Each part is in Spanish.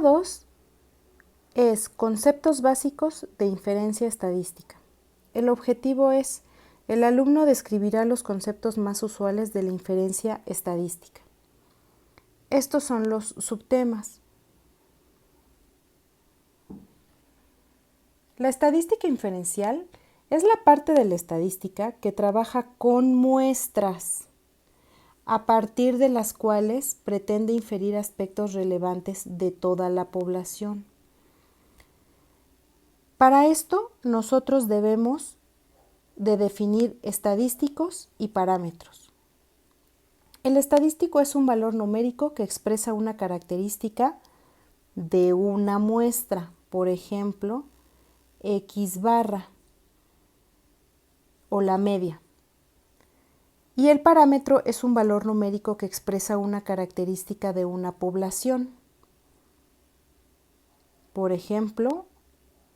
2 es conceptos básicos de inferencia estadística. El objetivo es, el alumno describirá los conceptos más usuales de la inferencia estadística. Estos son los subtemas. La estadística inferencial es la parte de la estadística que trabaja con muestras, a partir de las cuales pretende inferir aspectos relevantes de toda la población. Para esto, nosotros debemos de definir estadísticos y parámetros. El estadístico es un valor numérico que expresa una característica de una muestra, por ejemplo, X barra o la media. Y el parámetro es un valor numérico que expresa una característica de una población. Por ejemplo,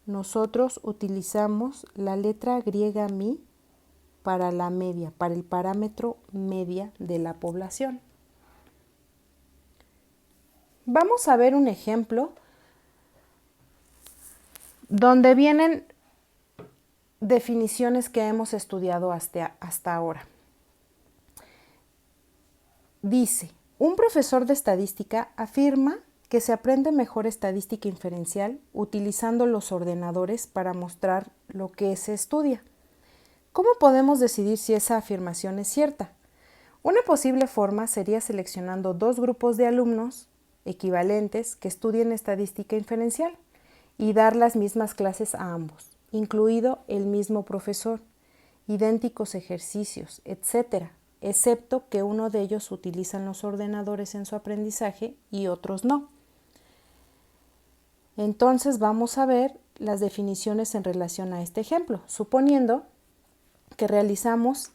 nosotros utilizamos la letra griega mi para la media, para el parámetro media de la población. Vamos a ver un ejemplo donde vienen definiciones que hemos estudiado hasta ahora. Dice, un profesor de estadística afirma que se aprende mejor estadística inferencial utilizando los ordenadores para mostrar lo que se estudia. ¿Cómo podemos decidir si esa afirmación es cierta? Una posible forma sería seleccionando dos grupos de alumnos equivalentes que estudien estadística inferencial y dar las mismas clases a ambos, incluido el mismo profesor, idénticos ejercicios, etc., excepto que uno de ellos utiliza los ordenadores en su aprendizaje y otros no. Entonces vamos a ver las definiciones en relación a este ejemplo, suponiendo que realizamos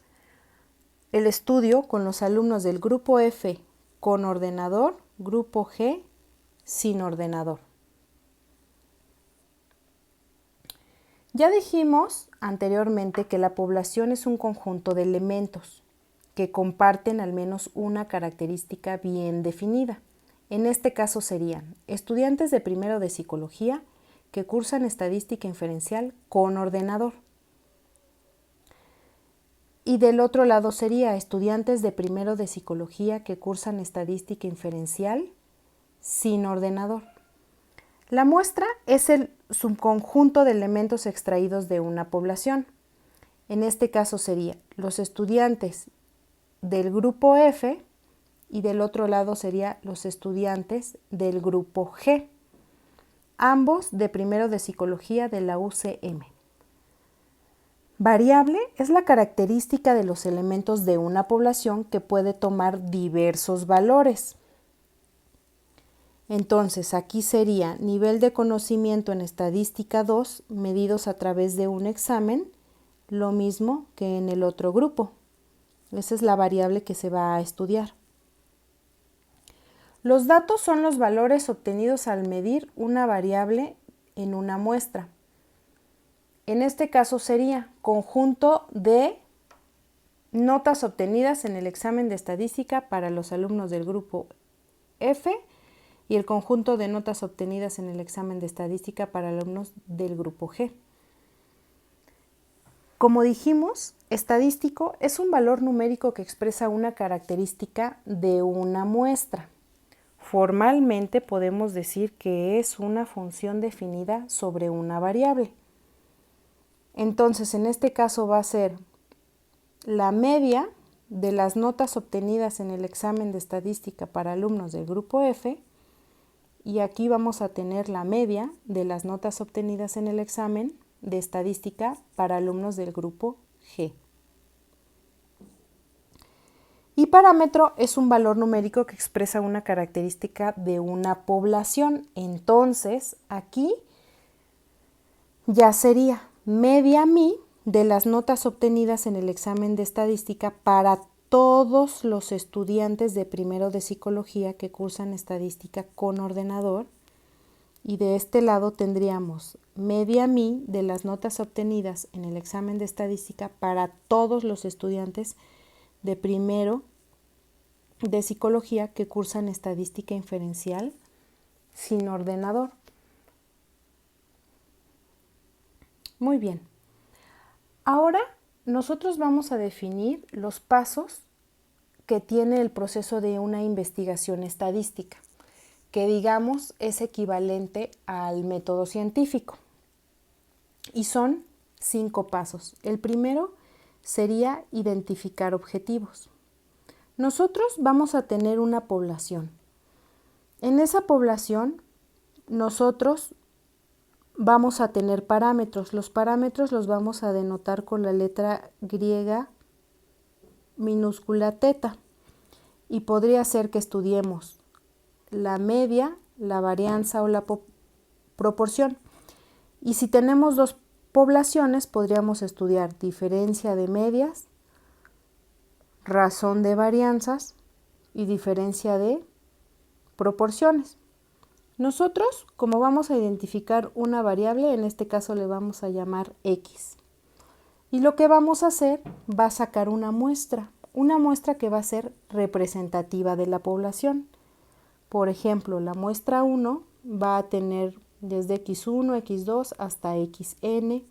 el estudio con los alumnos del grupo F con ordenador, grupo G sin ordenador. Ya dijimos anteriormente que la población es un conjunto de elementos que comparten al menos una característica bien definida. En este caso serían estudiantes de primero de psicología que cursan estadística inferencial con ordenador. Y del otro lado sería estudiantes de primero de psicología que cursan estadística inferencial sin ordenador. La muestra es el subconjunto de elementos extraídos de una población. En este caso sería los estudiantes del grupo F y del otro lado sería los estudiantes del grupo G, ambos de primero de psicología de la UCM. Variable es la característica de los elementos de una población que puede tomar diversos valores. Entonces, aquí sería nivel de conocimiento en estadística 2 medidos a través de un examen, lo mismo que en el otro grupo. Esa es la variable que se va a estudiar. Los datos son los valores obtenidos al medir una variable en una muestra. En este caso sería conjunto de notas obtenidas en el examen de estadística para los alumnos del grupo F y el conjunto de notas obtenidas en el examen de estadística para alumnos del grupo G. Como dijimos, estadístico es un valor numérico que expresa una característica de una muestra. Formalmente podemos decir que es una función definida sobre una variable. Entonces, en este caso va a ser la media de las notas obtenidas en el examen de estadística para alumnos del grupo F y aquí vamos a tener la media de las notas obtenidas en el examen de estadística para alumnos del grupo G. Y parámetro es un valor numérico que expresa una característica de una población. Entonces, aquí ya sería media mi de las notas obtenidas en el examen de estadística para todos los estudiantes de primero de psicología que cursan estadística con ordenador. Y de este lado tendríamos media mi de las notas obtenidas en el examen de estadística para todos los estudiantes de primero de psicología que cursan estadística inferencial sin ordenador. Muy bien. Ahora nosotros vamos a definir los pasos que tiene el proceso de una investigación estadística, que digamos es equivalente al método científico. Y son 5 pasos. El primero sería identificar objetivos. Nosotros vamos a tener una población. En esa población nosotros vamos a tener parámetros. Los parámetros los vamos a denotar con la letra griega minúscula teta. Y podría ser que estudiemos la media, la varianza o la proporción. Y si tenemos 2 poblaciones, podríamos estudiar diferencia de medias, razón de varianzas y diferencia de proporciones. Nosotros, como vamos a identificar una variable, en este caso le vamos a llamar X. Y lo que vamos a hacer va a sacar una muestra que va a ser representativa de la población. Por ejemplo, la muestra 1 va a tener desde x1, x2 hasta xn.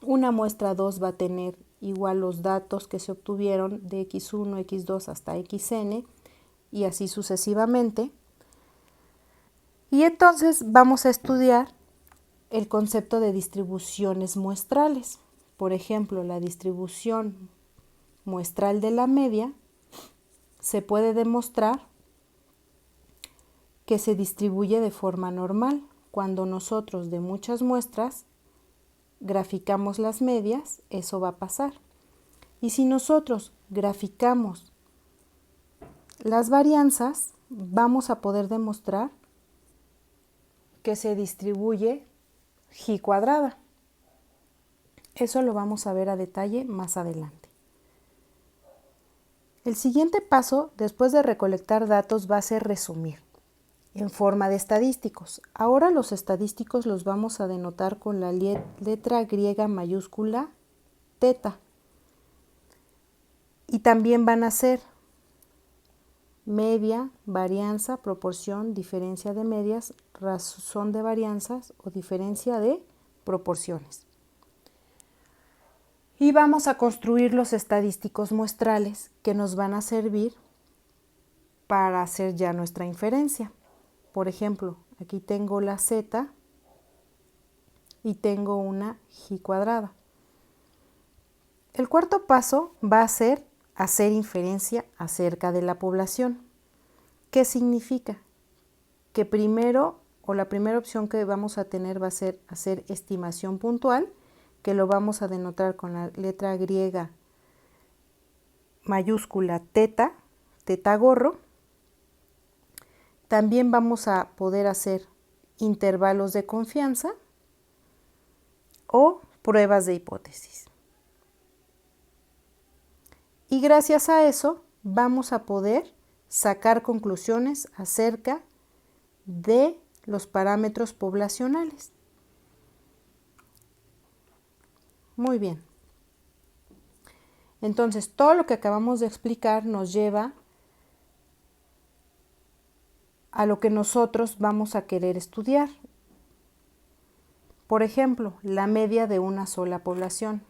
Una muestra 2 va a tener igual los datos que se obtuvieron de x1, x2 hasta xn y así sucesivamente. Y entonces vamos a estudiar el concepto de distribuciones muestrales. Por ejemplo, la distribución muestral de la media se puede demostrar que se distribuye de forma normal. Cuando nosotros de muchas muestras graficamos las medias, eso va a pasar. Y si nosotros graficamos las varianzas, vamos a poder demostrar que se distribuye G cuadrada. Eso lo vamos a ver a detalle más adelante. El siguiente paso, después de recolectar datos, va a ser resumir en forma de estadísticos. Ahora los estadísticos los vamos a denotar con la letra griega mayúscula teta. Y también van a ser media, varianza, proporción, diferencia de medias, razón de varianzas o diferencia de proporciones. Y vamos a construir los estadísticos muestrales que nos van a servir para hacer ya nuestra inferencia. Por ejemplo, aquí tengo la z y tengo una G cuadrada. El cuarto paso va a ser hacer inferencia acerca de la población. ¿Qué significa? Que primero, o la primera opción que vamos a tener va a ser hacer estimación puntual, que lo vamos a denotar con la letra griega mayúscula teta, teta gorro. También vamos a poder hacer intervalos de confianza o pruebas de hipótesis. Y gracias a eso vamos a poder sacar conclusiones acerca de los parámetros poblacionales. Muy bien. Entonces, todo lo que acabamos de explicar nos lleva a lo que nosotros vamos a querer estudiar. Por ejemplo, la media de una sola población.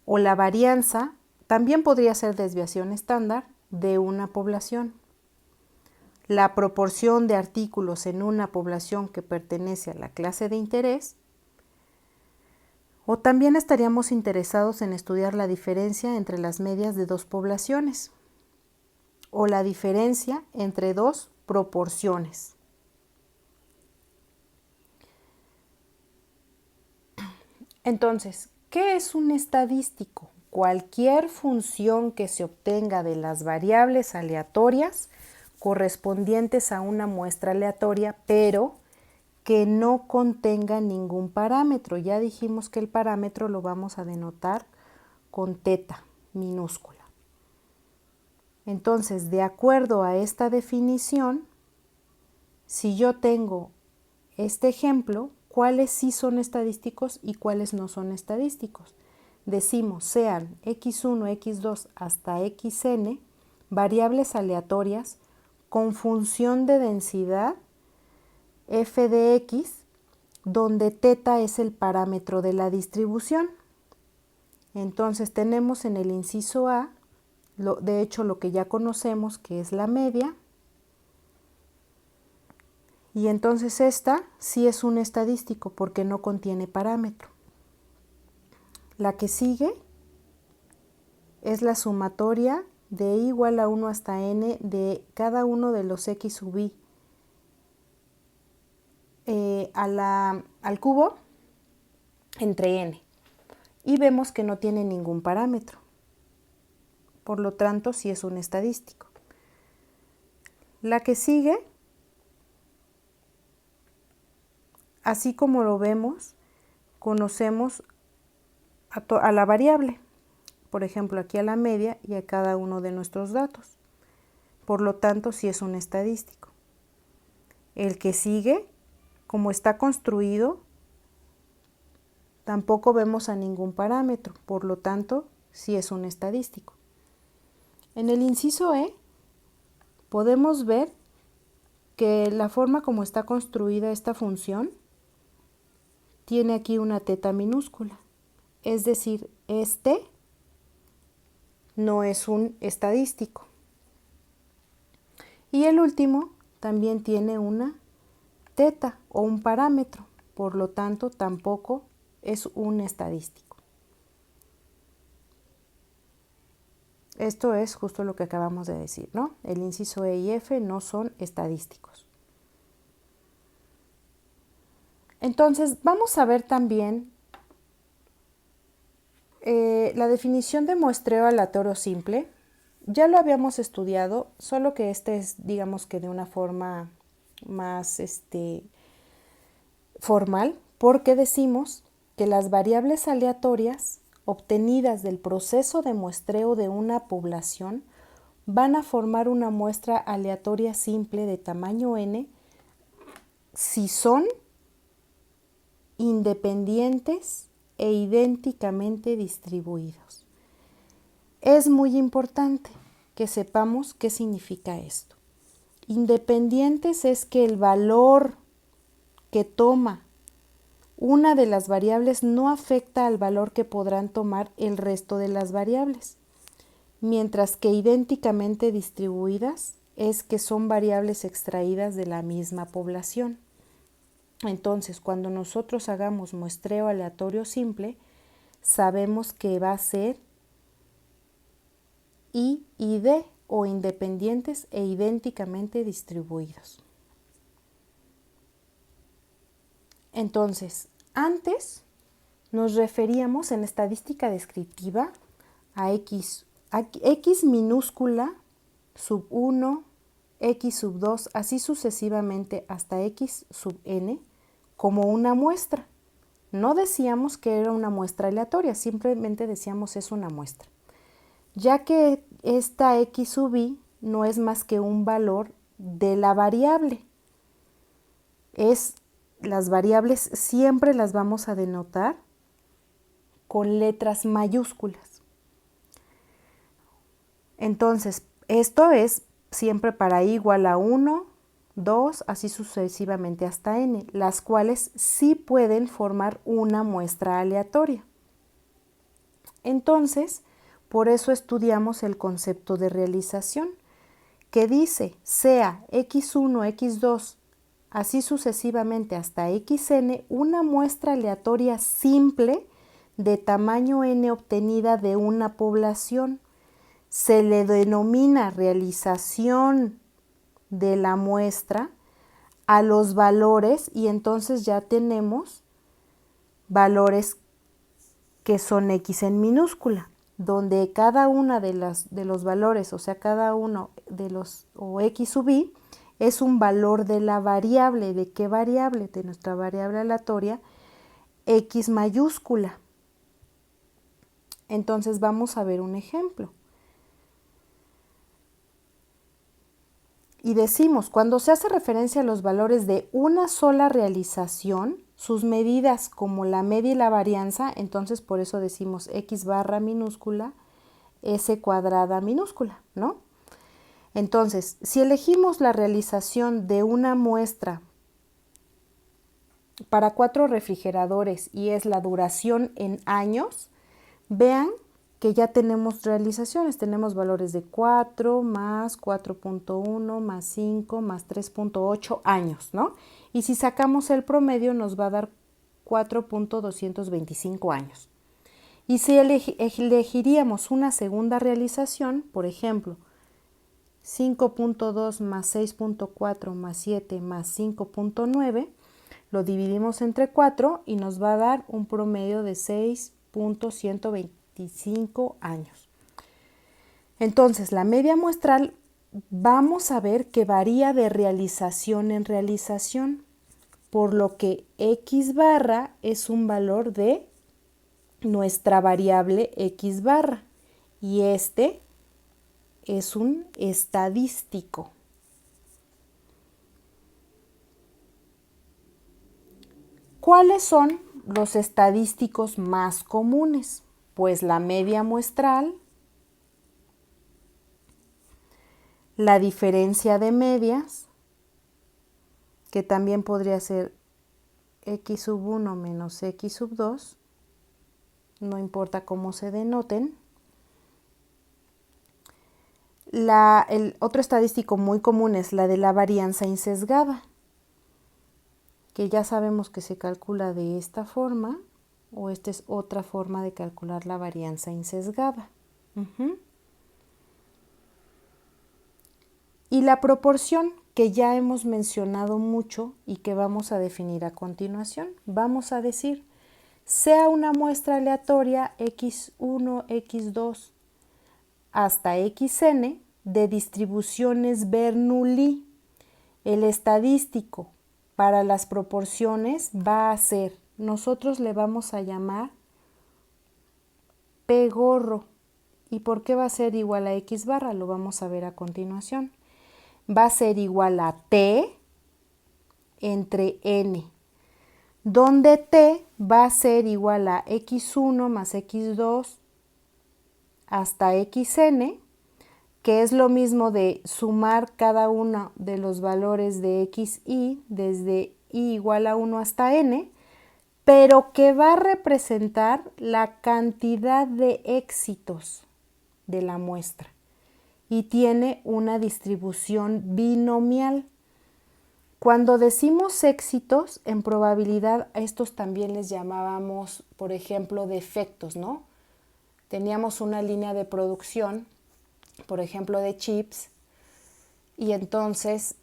O la varianza, también podría ser desviación estándar de una población. La proporción de artículos en una población que pertenece a la clase de interés. O también estaríamos interesados en estudiar la diferencia entre las medias de 2 poblaciones. O la diferencia entre 2 proporciones. Entonces, ¿qué es un estadístico? Cualquier función que se obtenga de las variables aleatorias correspondientes a una muestra aleatoria, pero que no contenga ningún parámetro. Ya dijimos que el parámetro lo vamos a denotar con teta minúscula. Entonces, de acuerdo a esta definición, si yo tengo este ejemplo, ¿cuáles sí son estadísticos y cuáles no son estadísticos? Decimos sean x1, x2 hasta xn, variables aleatorias con función de densidad f de x, donde θ es el parámetro de la distribución. Entonces tenemos en el inciso A, de hecho lo que ya conocemos, que es la media, y entonces esta sí es un estadístico porque no contiene parámetro. La que sigue es la sumatoria de i igual a 1 hasta n de cada uno de los x sub i al cubo entre n. Y vemos que no tiene ningún parámetro. Por lo tanto, sí es un estadístico. La que sigue, así como lo vemos, conocemos a la variable. Por ejemplo, aquí a la media y a cada uno de nuestros datos. Por lo tanto, sí es un estadístico. El que sigue, como está construido, tampoco vemos a ningún parámetro. Por lo tanto, sí es un estadístico. En el inciso E, podemos ver que la forma como está construida esta función tiene aquí una θ minúscula. Es decir, este no es un estadístico. Y el último también tiene una θ o un parámetro, por lo tanto tampoco es un estadístico. Esto es justo lo que acabamos de decir, ¿no? El inciso E y F no son estadísticos. Entonces vamos a ver también la definición de muestreo aleatorio simple. Ya lo habíamos estudiado, solo que este es, digamos que de una forma más formal, porque decimos que las variables aleatorias obtenidas del proceso de muestreo de una población van a formar una muestra aleatoria simple de tamaño n si son independientes e idénticamente distribuidos. Es muy importante que sepamos qué significa esto. Independientes es que el valor que toma una de las variables no afecta al valor que podrán tomar el resto de las variables, mientras que idénticamente distribuidas es que son variables extraídas de la misma población. Entonces, cuando nosotros hagamos muestreo aleatorio simple, sabemos que va a ser I y D, o independientes e idénticamente distribuidos. Entonces, antes nos referíamos en estadística descriptiva a X minúscula, sub 1, X sub 2, así sucesivamente hasta X sub n, como una muestra. No decíamos que era una muestra aleatoria, simplemente decíamos es una muestra, ya que esta X sub i no es más que un valor de la variable. Las variables siempre las vamos a denotar con letras mayúsculas. Entonces, esto es siempre para i igual a 1, 2, así sucesivamente hasta n, las cuales sí pueden formar una muestra aleatoria. Entonces, por eso estudiamos el concepto de realización, que dice sea x1, x2, así sucesivamente hasta xn, una muestra aleatoria simple de tamaño n obtenida de una población. Se le denomina realización de la muestra a los valores, y entonces ya tenemos valores que son x en minúscula, donde cada una de los valores, o sea, cada uno de los, o x sub i, es un valor de la variable. ¿De qué variable? De nuestra variable aleatoria, x mayúscula. Entonces vamos a ver un ejemplo. Y decimos, cuando se hace referencia a los valores de una sola realización, sus medidas como la media y la varianza, entonces por eso decimos x barra minúscula, s cuadrada minúscula, ¿no? Entonces, si elegimos la realización de una muestra para 4 refrigeradores y es la duración en años, vean que ya tenemos realizaciones. Tenemos valores de 4 más 4.1 más 5 más 3.8 años, ¿no? Y si sacamos el promedio nos va a dar 4.225 años. Y si elegiríamos una segunda realización, por ejemplo, 5.2 más 6.4 más 7 más 5.9, lo dividimos entre 4 y nos va a dar un promedio de 6.125 años. Entonces, la media muestral vamos a ver que varía de realización en realización, por lo que X barra es un valor de nuestra variable X barra y este es un estadístico. ¿Cuáles son los estadísticos más comunes? Pues la media muestral, la diferencia de medias, que también podría ser X sub 1 menos X sub 2, no importa cómo se denoten. El otro estadístico muy común es la de la varianza insesgada, que ya sabemos que se calcula de esta forma, o esta es otra forma de calcular la varianza insesgada. Y la proporción, que ya hemos mencionado mucho y que vamos a definir a continuación. Vamos a decir, sea una muestra aleatoria x1, x2 hasta xn de distribuciones Bernoulli, el estadístico para las proporciones va a ser, nosotros le vamos a llamar P gorro. ¿Y por qué va a ser igual a X barra? Lo vamos a ver a continuación. Va a ser igual a T entre N, donde T va a ser igual a X1 más X2 hasta XN, que es lo mismo de sumar cada uno de los valores de XY desde I igual a 1 hasta N, pero que va a representar la cantidad de éxitos de la muestra y tiene una distribución binomial. Cuando decimos éxitos, en probabilidad a estos también les llamábamos, por ejemplo, defectos, ¿no? Teníamos una línea de producción, por ejemplo, de chips, y entonces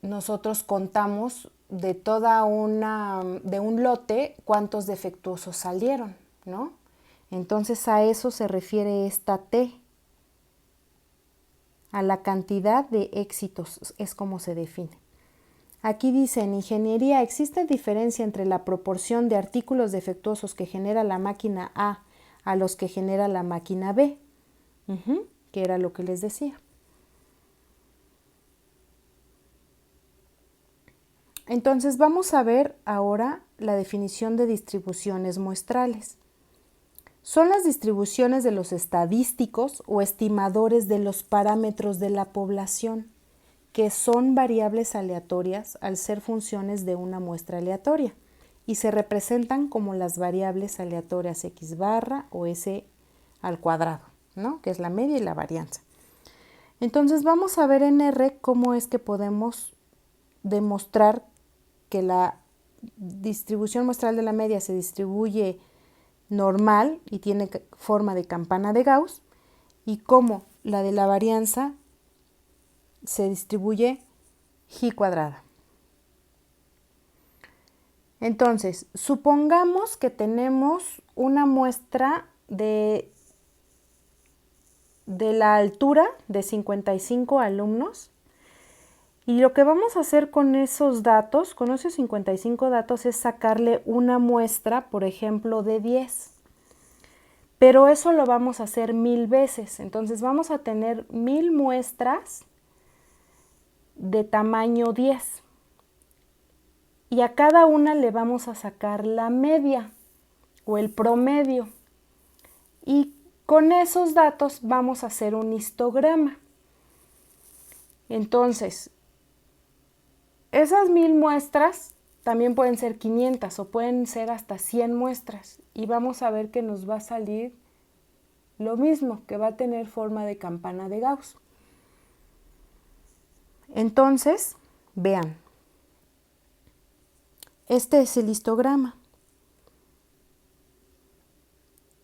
nosotros contamos de de un lote cuántos defectuosos salieron, ¿no? Entonces a eso se refiere esta T. A la cantidad de éxitos es como se define. Aquí dice, en ingeniería existe diferencia entre la proporción de artículos defectuosos que genera la máquina A a los que genera la máquina B, que era lo que les decía. Entonces vamos a ver ahora la definición de distribuciones muestrales. Son las distribuciones de los estadísticos o estimadores de los parámetros de la población, que son variables aleatorias al ser funciones de una muestra aleatoria y se representan como las variables aleatorias X barra o S al cuadrado, ¿no? Que es la media y la varianza. Entonces vamos a ver en R cómo es que podemos demostrar que la distribución muestral de la media se distribuye normal y tiene forma de campana de Gauss, y cómo la de la varianza se distribuye G cuadrada. Entonces, supongamos que tenemos una muestra de la altura de 55 alumnos, y lo que vamos a hacer con esos datos, con esos 55 datos, es sacarle una muestra, por ejemplo, de 10. Pero eso lo vamos a hacer 1000 veces. Entonces vamos a tener 1000 muestras de tamaño 10. Y a cada una le vamos a sacar la media o el promedio. Y con esos datos vamos a hacer un histograma. Entonces, esas 1000 muestras también pueden ser 500 o pueden ser hasta 100 muestras y vamos a ver que nos va a salir lo mismo, que va a tener forma de campana de Gauss. Entonces, vean, este es el histograma.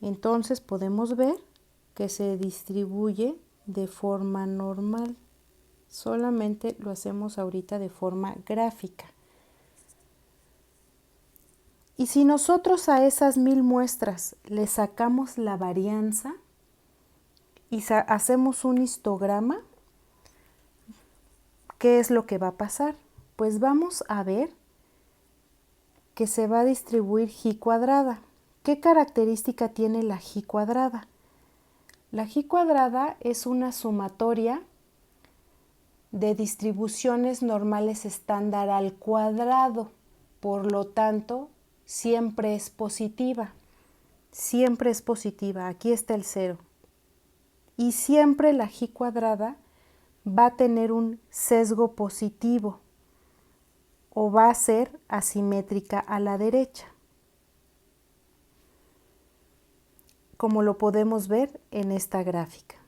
Entonces podemos ver que se distribuye de forma normal. Solamente lo hacemos ahorita de forma gráfica. Y si nosotros a esas 1000 muestras le sacamos la varianza y hacemos un histograma, ¿qué es lo que va a pasar? Pues vamos a ver que se va a distribuir G cuadrada. ¿Qué característica tiene la G cuadrada? La G cuadrada es una sumatoria de distribuciones normales estándar al cuadrado, por lo tanto, siempre es positiva. Siempre es positiva, aquí está el 0. Y siempre la G cuadrada va a tener un sesgo positivo o va a ser asimétrica a la derecha, como lo podemos ver en esta gráfica.